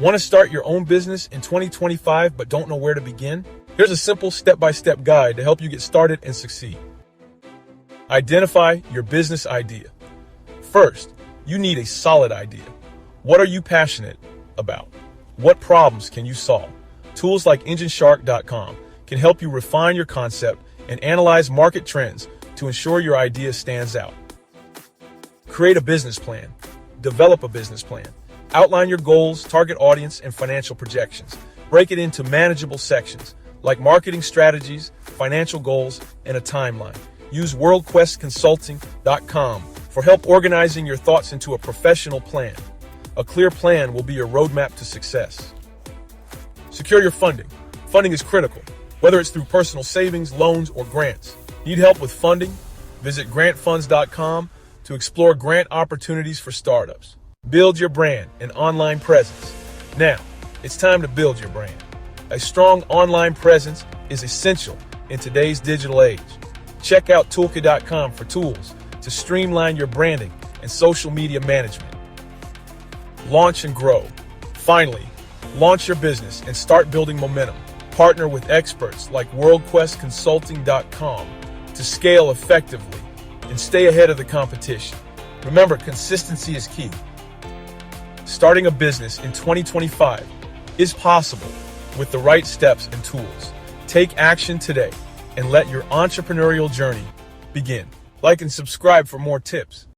Want to start your own business in 2025 but don't know where to begin? Here's a simple step-by-step guide to help you get started and succeed. Identify your business idea. First, you need a solid idea. What are you passionate about? What problems can you solve? Tools like EngineShark.com can help you refine your concept and analyze market trends to ensure your idea stands out. Create a business plan. Develop a business plan. Outline your goals, target audience, and financial projections. Break it into manageable sections like marketing strategies, financial goals, and a timeline. Use WorldQuestConsulting.com for help organizing your thoughts into a professional plan. A clear plan will be your roadmap to success. Secure your funding. Funding is critical, whether it's through personal savings, loans, or grants. Need help with funding? Visit grantfunds.com to explore grant opportunities for startups. Build your brand and online presence. Now, it's time to build your brand. A strong online presence is essential in today's digital age. Check out toolkit.com for tools to streamline your branding and social media management. Launch and grow. Finally, launch your business and start building momentum. Partner with experts like WorldQuestConsulting.com to scale effectively and stay ahead of the competition. Remember, consistency is key. Starting a business in 2025 is possible with the right steps and tools. Take action today and let your entrepreneurial journey begin. Like and subscribe for more tips.